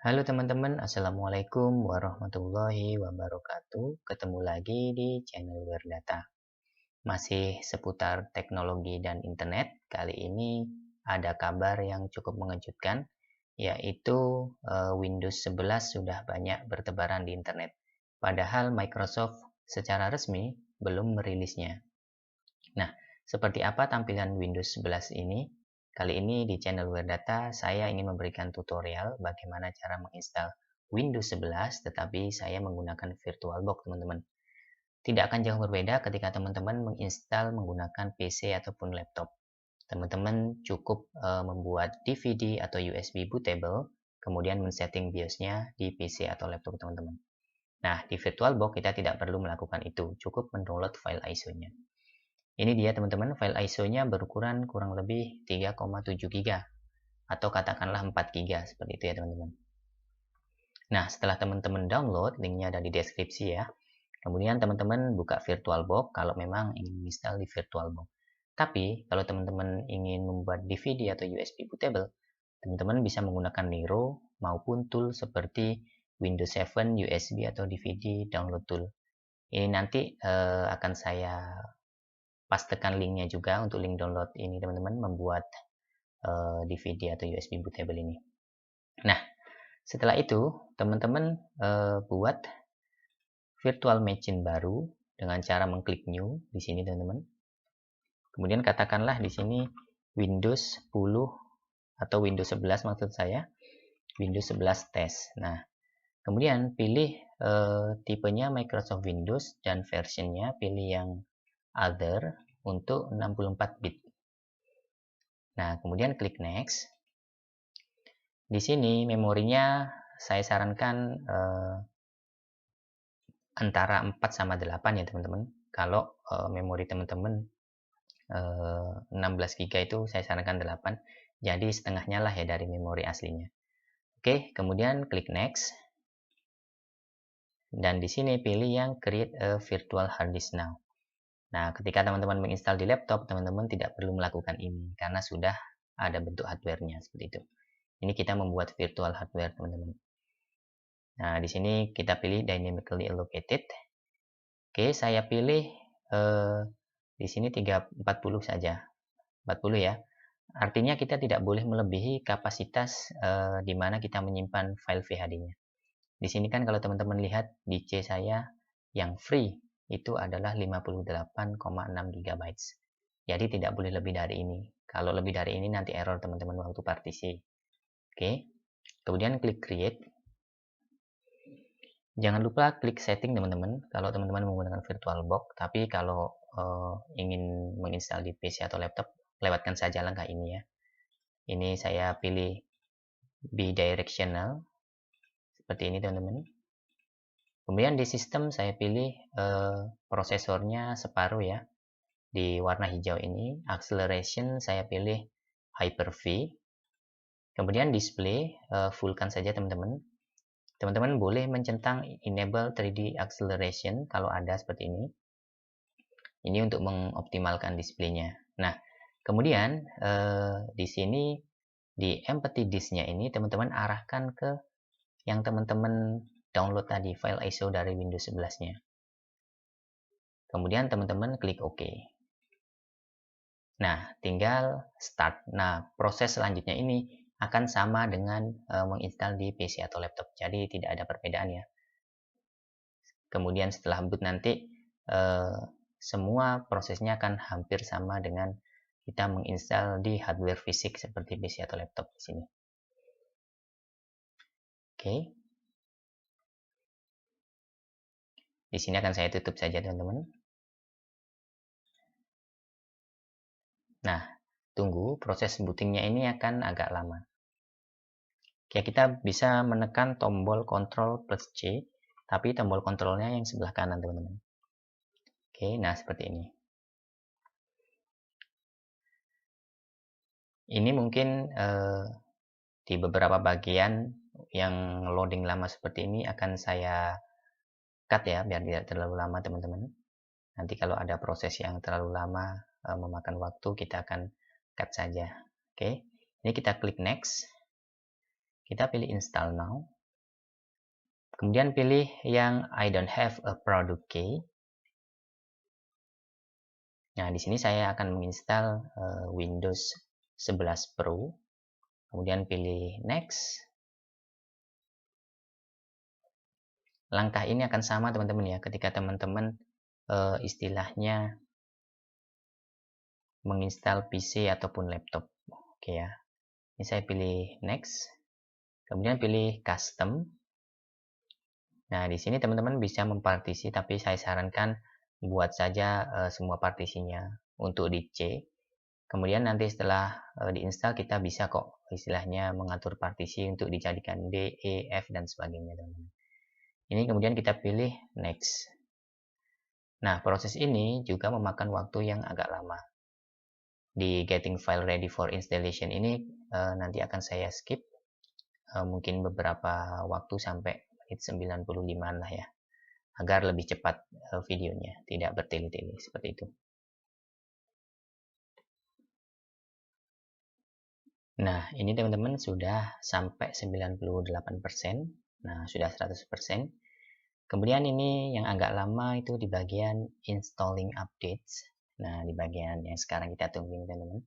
Halo teman-teman, Assalamualaikum warahmatullahi wabarakatuh. Ketemu lagi di channel Werdata. Masih seputar teknologi dan internet. Kali ini ada kabar yang cukup mengejutkan, yaitu Windows 11 sudah banyak bertebaran di internet. Padahal Microsoft secara resmi belum merilisnya. Nah, seperti apa tampilan Windows 11 ini? Kali ini di channel Werdata, saya ingin memberikan tutorial bagaimana cara menginstal Windows 11, tetapi saya menggunakan VirtualBox, teman-teman. Tidak akan jauh berbeda ketika teman-teman menginstal menggunakan PC ataupun laptop. Teman-teman cukup membuat DVD atau USB bootable, kemudian men-setting BIOS-nya di PC atau laptop teman-teman. Nah, di VirtualBox kita tidak perlu melakukan itu, cukup mendownload file ISO-nya. Ini dia teman-teman, file ISO-nya berukuran kurang lebih 3,7 GB atau katakanlah 4 GB seperti itu ya teman-teman. Nah, setelah teman-teman download, linknya ada di deskripsi ya. Kemudian teman-teman buka VirtualBox kalau memang ingin install di VirtualBox. Tapi kalau teman-teman ingin membuat DVD atau USB bootable, teman-teman bisa menggunakan Nero maupun tool seperti Windows 7 USB atau DVD download tool. Ini nanti akan saya pastekan linknya juga untuk link download ini teman-teman, membuat DVD atau USB bootable ini. Nah, setelah itu teman-teman buat virtual machine baru dengan cara mengklik new di sini teman-teman. Kemudian katakanlah di sini Windows 10 atau Windows 11 maksud saya, Windows 11 test. Nah, kemudian pilih tipenya Microsoft Windows dan versionnya pilih yang other untuk 64 bit. Nah, kemudian klik next. Di sini memorinya saya sarankan antara 4 sama 8 ya teman-teman. Kalau memori teman-teman 16 GB itu saya sarankan 8. Jadi setengahnya lah ya dari memori aslinya. Oke, kemudian klik next. Dan di sini pilih yang create a virtual hard disk now. Nah, ketika teman-teman menginstal di laptop, teman-teman tidak perlu melakukan ini karena sudah ada bentuk hardware-nya seperti itu. Ini kita membuat virtual hardware, teman-teman. Nah, di sini kita pilih dynamically allocated. Oke, saya pilih di sini 40 saja. 40 ya. Artinya kita tidak boleh melebihi kapasitas di mana kita menyimpan file VHD-nya. Di sini kan kalau teman-teman lihat di C saya yang free itu adalah 58,6 GB. Jadi tidak boleh lebih dari ini. Kalau lebih dari ini nanti error teman-teman waktu partisi. Oke. Kemudian klik create. Jangan lupa klik setting teman-teman kalau teman-teman menggunakan VirtualBox. Tapi kalau ingin menginstal di PC atau laptop, lewatkan saja langkah ini ya. Ini saya pilih bidirectional seperti ini teman-teman. Kemudian di sistem saya pilih prosesornya separuh ya, di warna hijau ini. Acceleration saya pilih Hyper-V. Kemudian display fullkan saja teman-teman. Teman-teman boleh mencentang enable 3D acceleration kalau ada seperti ini. Ini untuk mengoptimalkan displaynya. Nah, kemudian di sini di empty disk-nya ini teman-teman arahkan ke yang teman-teman download tadi, file ISO dari Windows 11-nya. Kemudian teman-teman klik OK. Nah, tinggal start. Nah, proses selanjutnya ini akan sama dengan menginstal di PC atau laptop. Jadi tidak ada perbedaan ya. Kemudian setelah boot nanti semua prosesnya akan hampir sama dengan kita menginstal di hardware fisik seperti PC atau laptop di sini. Oke. Di sini akan saya tutup saja teman-teman. Nah, tunggu proses bootingnya ini akan agak lama. Oke, kita bisa menekan tombol Ctrl plus C, tapi tombol kontrolnya yang sebelah kanan teman-teman. Oke, nah seperti ini. Ini mungkin di beberapa bagian yang loading lama seperti ini akan saya cut ya, biar tidak terlalu lama teman-teman. Nanti kalau ada proses yang terlalu lama memakan waktu, kita akan cut saja. Oke, ini kita klik next. Kita pilih install now. Kemudian pilih yang I don't have a product key. Nah, di sini saya akan menginstal Windows 11 Pro. Kemudian pilih Next. Langkah ini akan sama teman-teman ya, ketika teman-teman istilahnya menginstal PC ataupun laptop. Oke ya. Ini saya pilih Next. Kemudian pilih Custom. Nah, di sini teman-teman bisa mempartisi, tapi saya sarankan buat saja semua partisinya untuk di C. Kemudian nanti setelah diinstal kita bisa kok istilahnya mengatur partisi untuk dijadikan D, E, F, dan sebagainya teman-teman. Ini kemudian kita pilih Next. Nah, proses ini juga memakan waktu yang agak lama. Di Getting File Ready for Installation ini nanti akan saya skip. Mungkin beberapa waktu sampai menit 95 lah ya. Agar lebih cepat videonya, tidak bertele-tele seperti itu. Nah, ini teman-teman sudah sampai 98%. Nah, sudah 100%. Kemudian ini yang agak lama itu di bagian installing updates. Nah, di bagian yang sekarang kita tunggu ini teman-teman.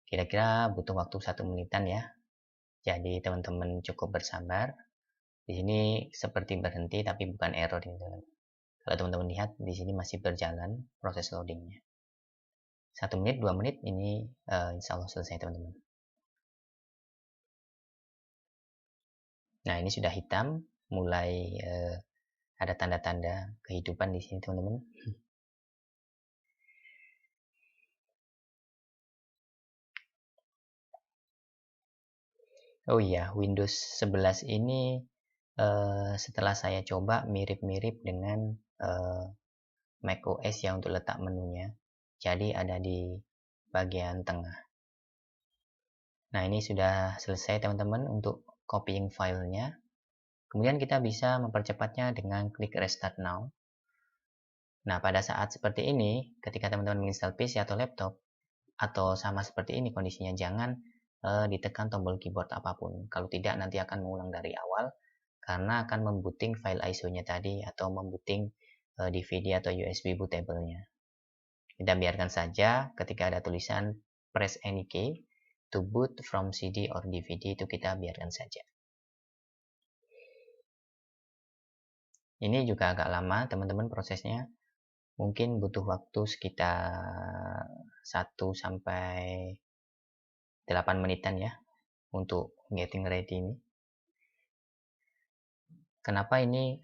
Kira-kira butuh waktu 1 menitan ya. Jadi teman-teman cukup bersabar. Di sini seperti berhenti tapi bukan error ini teman-teman. Kalau teman-teman lihat di sini masih berjalan proses loadingnya. 1 menit, 2 menit ini insya Allah selesai teman-teman. Nah, ini sudah hitam, mulai ada tanda-tanda kehidupan di sini, teman-teman. Oh iya, Windows 11 ini setelah saya coba mirip-mirip dengan macOS ya untuk letak menunya. Jadi ada di bagian tengah. Nah, ini sudah selesai teman-teman untuk copying filenya. Kemudian kita bisa mempercepatnya dengan klik Restart Now. Nah, pada saat seperti ini, ketika teman-teman menginstal PC atau laptop, atau sama seperti ini kondisinya, jangan ditekan tombol keyboard apapun. Kalau tidak, nanti akan mengulang dari awal, karena akan membooting file ISO-nya tadi, atau membooting DVD atau USB bootable-nya. Kita biarkan saja ketika ada tulisan press any key to boot from CD or DVD, itu kita biarkan saja. Ini juga agak lama teman-teman prosesnya. Mungkin butuh waktu sekitar 1-8 menitan ya untuk getting ready ini. Kenapa ini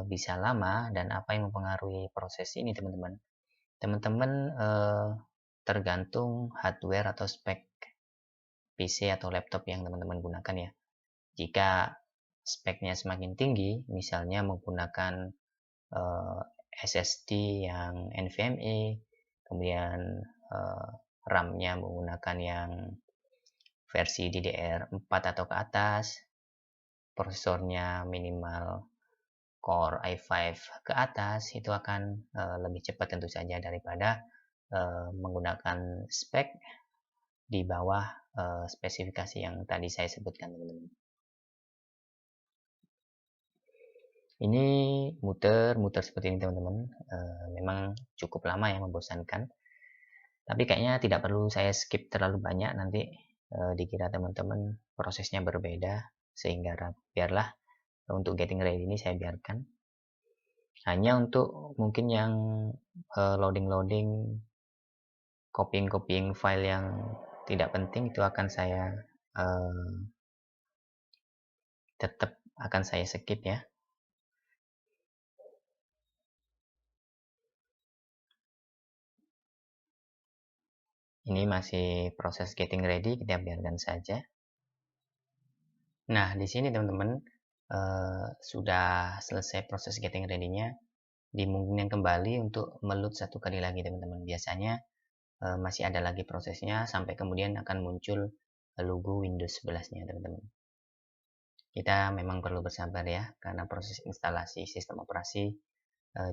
bisa lama dan apa yang mempengaruhi proses ini teman-teman? Teman-teman tergantung hardware atau spek PC atau laptop yang teman-teman gunakan ya. Jika speknya semakin tinggi, misalnya menggunakan SSD yang NVMe, kemudian RAM-nya menggunakan yang versi DDR4 atau ke atas, prosesornya minimal Core i5 ke atas, itu akan lebih cepat tentu saja daripada menggunakan spek di bawah spesifikasi yang tadi saya sebutkan teman-teman. Ini muter-muter seperti ini teman-teman, memang cukup lama ya, membosankan. Tapi kayaknya tidak perlu saya skip terlalu banyak, nanti dikira teman-teman prosesnya berbeda, sehingga biarlah untuk getting ready ini saya biarkan. Hanya untuk mungkin yang loading-loading, copying file yang tidak penting itu akan saya tetap akan saya skip ya. Ini masih proses getting ready, kita biarkan saja. Nah, di sini teman-teman sudah selesai proses getting ready-nya. Dimungkinkan kembali untuk meload 1 kali lagi teman-teman. Biasanya masih ada lagi prosesnya sampai kemudian akan muncul logo Windows 11-nya teman-teman. Kita memang perlu bersabar ya, karena proses instalasi sistem operasi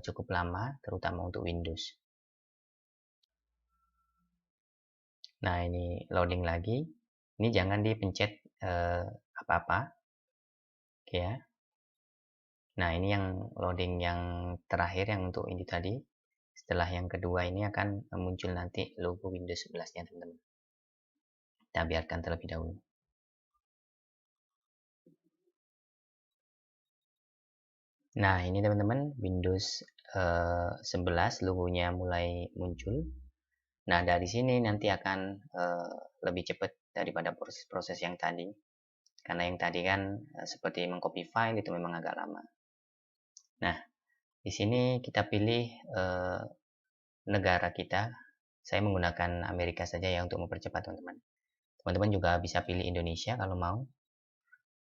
cukup lama, terutama untuk Windows. Nah, ini loading lagi. Ini jangan dipencet apa-apa. Oke ya. Nah, ini yang loading yang terakhir yang untuk ini tadi. Setelah yang kedua ini akan muncul nanti logo Windows 11-nya, teman-teman. Kita biarkan terlebih dahulu. Nah, ini teman-teman, Windows 11 logonya mulai muncul. Nah, dari sini nanti akan lebih cepat daripada proses-proses yang tadi. Karena yang tadi kan seperti mengcopy file itu memang agak lama. Nah, di sini kita pilih negara kita. Saya menggunakan Amerika saja ya untuk mempercepat, teman-teman. Teman-teman juga bisa pilih Indonesia kalau mau.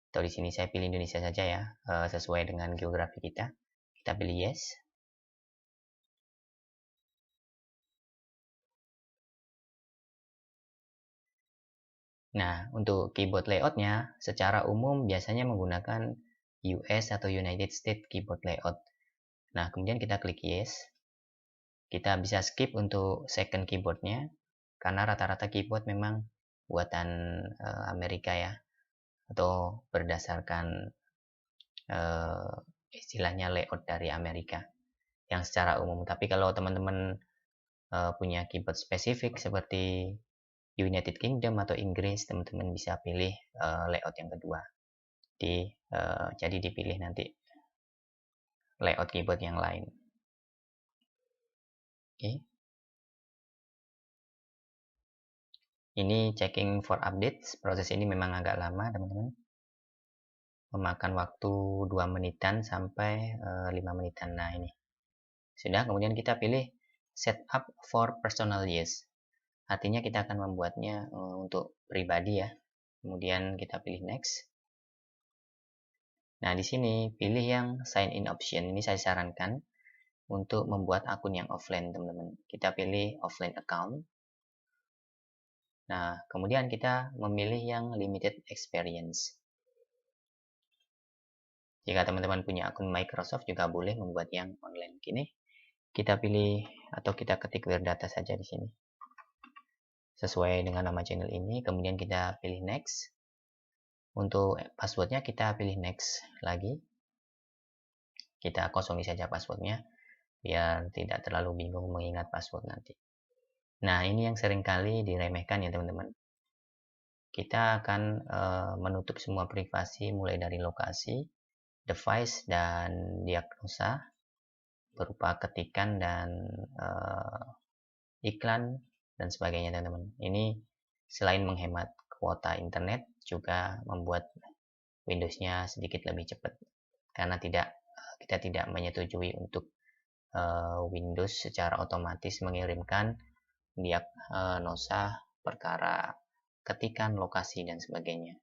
Atau di sini saya pilih Indonesia saja ya, sesuai dengan geografi kita. Kita pilih yes. Nah, untuk keyboard layoutnya, secara umum biasanya menggunakan US atau United States keyboard layout. Nah, kemudian kita klik yes. Kita bisa skip untuk second keyboardnya, karena rata-rata keyboard memang buatan Amerika ya, atau berdasarkan istilahnya layout dari Amerika yang secara umum. Tapi kalau teman-teman punya keyboard spesifik seperti United Kingdom atau Inggris, teman-teman bisa pilih layout yang kedua. Jadi dipilih nanti layout keyboard yang lain. Oke. Ini checking for updates. Proses ini memang agak lama, teman-teman. Memakan waktu 2 menitan sampai 5 menitan. Nah, ini. Sudah, kemudian kita pilih setup for personal use. Artinya kita akan membuatnya untuk pribadi ya. Kemudian kita pilih next. Nah, di sini pilih yang sign in option. Ini saya sarankan untuk membuat akun yang offline, teman-teman. Kita pilih offline account. Nah, kemudian kita memilih yang limited experience. Jika teman-teman punya akun Microsoft juga boleh membuat yang online. Gini, kita pilih atau kita ketik Werdata saja di sini. Sesuai dengan nama channel ini, kemudian kita pilih next. Untuk passwordnya kita pilih next lagi. Kita kosongi saja passwordnya, biar tidak terlalu bingung mengingat password nanti. Nah, ini yang seringkali diremehkan ya teman-teman. Kita akan menutup semua privasi mulai dari lokasi, device, dan diagnosa berupa ketikan dan iklan dan sebagainya teman-teman. Ini selain menghemat kuota internet juga membuat Windows-nya sedikit lebih cepat karena kita tidak menyetujui untuk Windows secara otomatis mengirimkan diagnosa perkara ketikan, lokasi, dan sebagainya.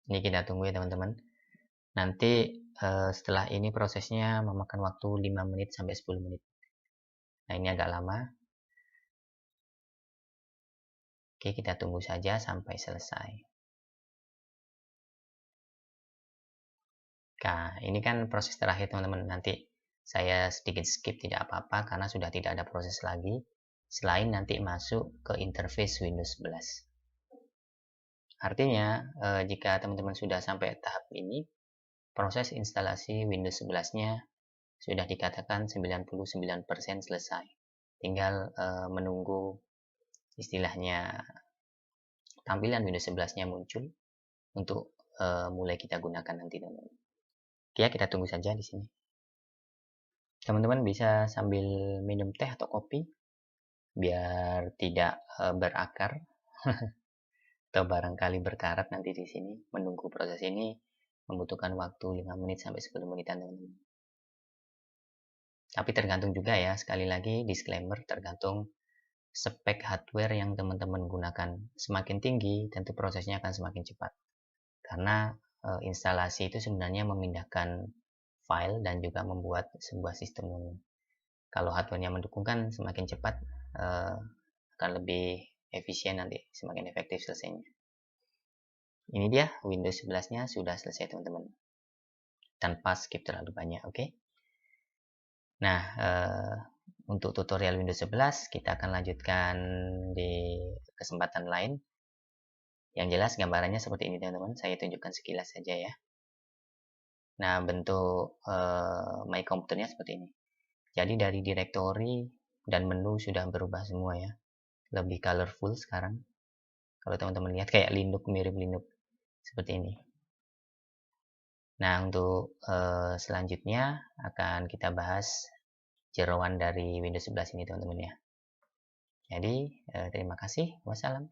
Ini kita tunggu ya teman-teman. Nanti setelah ini prosesnya memakan waktu 5 menit sampai 10 menit. Nah, ini agak lama. Oke, kita tunggu saja sampai selesai. Nah, ini kan proses terakhir teman-teman. Nanti saya sedikit skip tidak apa-apa karena sudah tidak ada proses lagi. Selain nanti masuk ke interface Windows 11. Artinya, jika teman-teman sudah sampai tahap ini, proses instalasi Windows 11-nya sudah dikatakan 99% selesai. Tinggal menunggu istilahnya tampilan Windows 11-nya muncul untuk mulai kita gunakan nanti, teman-teman. Ya, kita tunggu saja di sini. Teman-teman bisa sambil minum teh atau kopi biar tidak berakar atau barangkali berkarat nanti di sini. Menunggu proses ini membutuhkan waktu 5 menit sampai 10 menitan, teman-teman. Tapi tergantung juga ya, sekali lagi disclaimer, tergantung spek hardware yang teman-teman gunakan. Semakin tinggi, tentu prosesnya akan semakin cepat. Karena instalasi itu sebenarnya memindahkan file dan juga membuat sebuah sistem. Kalau hardware-nya mendukung kan semakin cepat, akan lebih efisien nanti, semakin efektif selesainya. Ini dia Windows 11-nya sudah selesai, teman-teman. Tanpa skip terlalu banyak, oke? Nah, untuk tutorial Windows 11 kita akan lanjutkan di kesempatan lain. Yang jelas gambarannya seperti ini teman-teman, saya tunjukkan sekilas saja ya. Nah, bentuk My Komputernya seperti ini. Jadi dari directory dan menu sudah berubah semua ya. Lebih colorful sekarang. Kalau teman-teman lihat kayak Linux, mirip Linux seperti ini. Nah, untuk selanjutnya akan kita bahas jeroan dari Windows 11 ini teman-teman ya. Jadi, terima kasih. Wassalam.